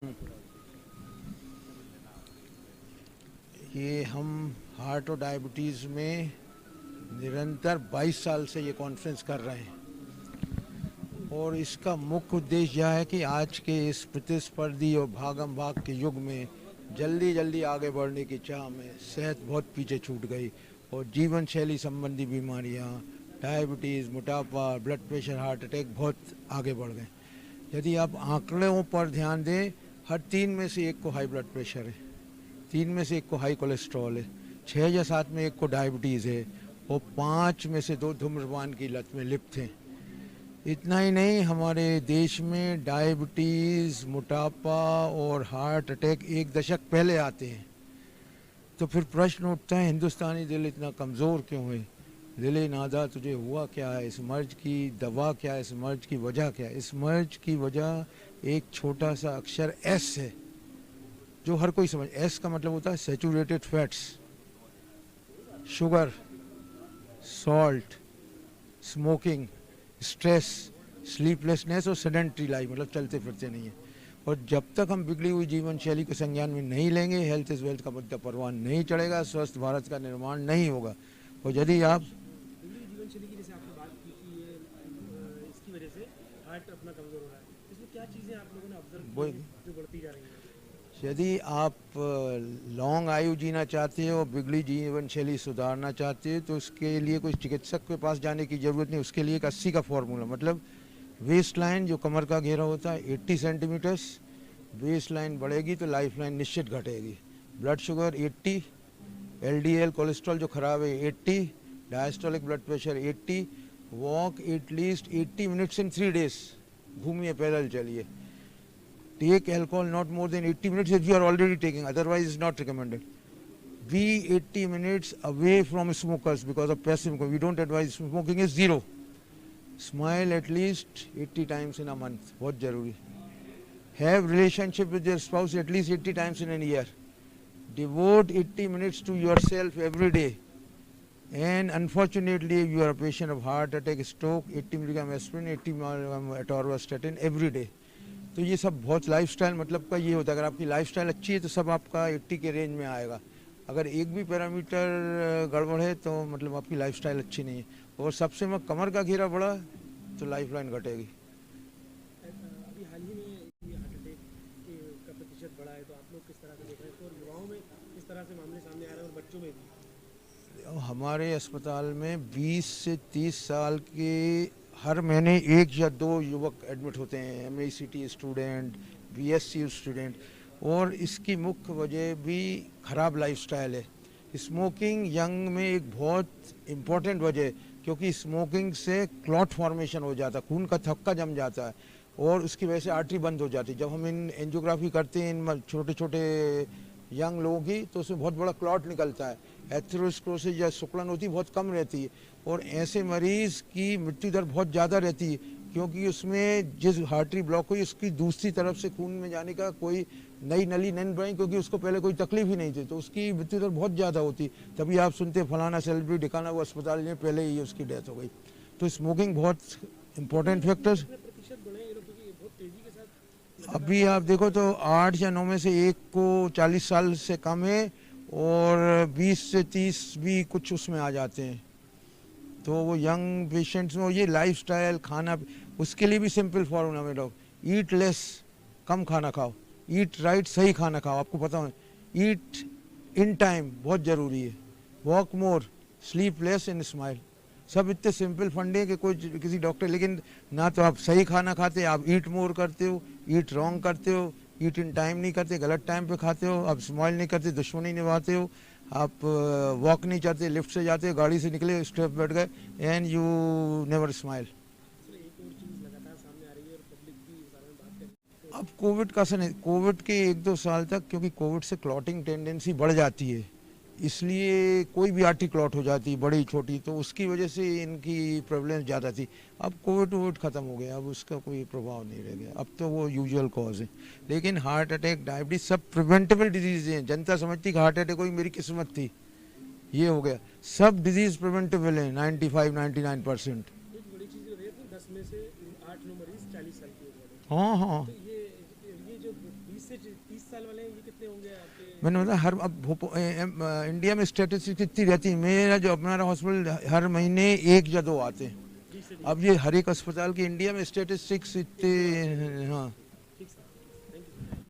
ये हम हार्ट और डायबिटीज़ में निरंतर 22 साल से ये कॉन्फ्रेंस कर रहे हैं और इसका मुख्य उद्देश्य यह है कि आज के इस प्रतिस्पर्धी और भागम भाग के युग में जल्दी जल्दी आगे बढ़ने की चाह में सेहत बहुत पीछे छूट गई और जीवन शैली संबंधी बीमारियां, डायबिटीज़, मोटापा, ब्लड प्रेशर, हार्ट अटैक बहुत आगे बढ़ गए। यदि आप आंकड़ों पर ध्यान दें, हर 3 में से एक को हाई ब्लड प्रेशर है, 3 में से एक को हाई कोलेस्ट्रॉल है, 6 या 7 में एक को डायबिटीज़ है और 5 में से 2 धूम्रपान की लत में लिप्त हैं। इतना ही नहीं, हमारे देश में डायबिटीज़, मोटापा और हार्ट अटैक एक दशक पहले आते हैं। तो फिर प्रश्न उठता है, हिंदुस्तानी दिल इतना कमज़ोर क्यों है? दिले नादा तुझे हुआ क्या है? इस मर्ज की दवा क्या है? इस मर्ज की वजह क्या है? इस मर्ज की वजह एक छोटा सा अक्षर एस है जो हर कोई समझ। एस का मतलब होता है saturated fats, sugar, salt, smoking, stress, sleeplessness और सेडेंट्री लाइफ, मतलब चलते फिरते नहीं है। और जब तक हम बिगड़ी हुई जीवन शैली को संज्ञान में नहीं लेंगे, हेल्थ इज वेल्थ का मुद्दा परवान नहीं चढ़ेगा, स्वस्थ भारत का निर्माण नहीं होगा। और यदि आप जीवन शैली की, जैसे आपने बात की कि ये इसकी वजह से हार्ट अपना कमजोर हो रहा है, इसमें क्या चीजें आप लोगों ने ऑब्जर्व की हैं जो बढ़ती जा रही हैं? यदि आप लॉन्ग आयु जीना चाहते हो और बिगड़ी जीवन शैली सुधारना चाहते हो तो उसके लिए कोई चिकित्सक के पास जाने की ज़रूरत नहीं। उसके लिए एक 80 का फॉर्मूला, मतलब वेस्ट लाइन जो कमर का घेरा होता है 80 सेंटीमीटर्स, वेस्ट लाइन बढ़ेगी तो लाइफ लाइन निश्चित घटेगी। ब्लड शुगर 80, एलडीएल कोलेस्ट्रॉल जो खराब है 80, diastolic blood pressure 80, walk at least 80 minutes in 3 days, घूमिए, पैदल चलिए। Take alcohol not more than 80 minutes if you are already taking, otherwise it's not recommended. Be 80 minutes away from smokers because of passive smoking. We don't advise smoking is 0. Smile at least 80 times in a month, बहुत जरूरी। Have relationship with your spouse at least 80 times in a year. Devote 80 minutes to yourself every day. And unfortunately, if you are a patient of heart attack, stroke, 80 mg aspirin, 80 mg atorvastatin every day. तो ये सब बहुत lifestyle मतलब का ये होता है। अगर आपकी लाइफस्टाइल अच्छी है तो सब आपका 80 के रेंज में आएगा। अगर एक भी पैरामीटर गड़बड़ है तो मतलब आपकी लाइफस्टाइल अच्छी नहीं है। और सबसे में कमर का घेरा बढ़ा तो लाइफ लाइन घटेगी। अभी हाल ही में हार्ट अटैक का प्रतिशत बढ़ा है, तो आप लोग किस तरह से देख रहे हैं? तो युवाओं में किस तरह से मामले सामने आ रहे हैं और बच्चों में भी? हमारे अस्पताल में 20 से 30 साल के हर महीने 1 या 2 युवक एडमिट होते हैं, एमएसीटी स्टूडेंट, बीएससी स्टूडेंट। और इसकी मुख्य वजह भी ख़राब लाइफस्टाइल है। स्मोकिंग यंग में एक बहुत इम्पोर्टेंट वजह है, क्योंकि स्मोकिंग से क्लॉट फॉर्मेशन हो जाता है, खून का थक्का जम जाता है और उसकी वजह से आर्टरी बंद हो जाती है। जब हम इन एंजियोग्राफी करते हैं इन छोटे छोटे यंग लोगों की तो उसमें बहुत बड़ा क्लॉट निकलता है। एथेरोस्क्लेरोसिस या सिकुड़न होती बहुत कम रहती है और ऐसे मरीज की मृत्यु दर बहुत ज़्यादा रहती है, क्योंकि उसमें जिस आर्टरी ब्लॉक हुई उसकी दूसरी तरफ से खून में जाने का कोई नई नली नहीं बनी, क्योंकि उसको पहले कोई तकलीफ ही नहीं थी, तो उसकी मृत्यु दर बहुत ज़्यादा होती। तभी आप सुनते फलाना सेलिब्रिटी दिखाना वो अस्पताल में पहले ही उसकी डेथ हो गई। तो स्मोकिंग बहुत इंपॉर्टेंट फैक्टर्स। अभी आप देखो तो 8 या 9 में से एक को 40 साल से कम है और 20 से 30 भी कुछ उसमें आ जाते हैं। तो वो यंग पेशेंट्स में ये लाइफस्टाइल, खाना, उसके लिए भी सिंपल फॉर्मूला में डॉग, ईट लेस, कम खाना खाओ, ईट राइट, सही खाना खाओ। आपको पता हो, ईट इन टाइम बहुत ज़रूरी है, walk more, sleep less and smile. सब इतने सिंपल फंडे कि कोई किसी डॉक्टर, लेकिन ना तो आप सही खाना खाते, आप ईट मोर करते हो, ईट रॉन्ग करते हो, ईट इन टाइम नहीं करते, गलत टाइम पे खाते हो, आप स्माइल नहीं करते, दुश्मनी निभाते हो, आप वॉक नहीं चाहते, लिफ्ट से जाते हो, गाड़ी से निकले, स्टेप बैठ गए एंड यू नेवर स्माइल। अब कोविड का असर, कोविड के 1-2 साल तक, क्योंकि कोविड से क्लॉटिंग टेंडेंसी बढ़ जाती है, इसलिए कोई भी आर्टरी क्लॉट हो जाती बड़ी छोटी, तो उसकी वजह से इनकी प्रेवलेंस ज़्यादा थी। अब कोविड ख़त्म हो गया, अब उसका कोई प्रभाव नहीं रह गया, अब तो वो यूजुअल कॉज है। लेकिन हार्ट अटैक, डायबिटीज सब प्रिवेंटेबल डिजीज हैं। जनता समझती कि हार्ट अटैक कोई मेरी किस्मत थी, ये हो गया। सब डिजीज प्रिवेंटेबल है 95-99%। में से 8-9 मरीज 40 साल की उम्र में। हाँ हाँ, तो ये जो 20 से 30 साल वाले ये कितने होंगे आपके? मैंने बताया हर अब इंडिया में स्टेटिस्टिक्स कितनी रहती है, मेरा जो अपना हॉस्पिटल हर महीने 1 या 2 आते हैं। 20 से 30। अब ये हर एक अस्पताल की इंडिया में स्टेटिस्टिक्स इतने, हाँ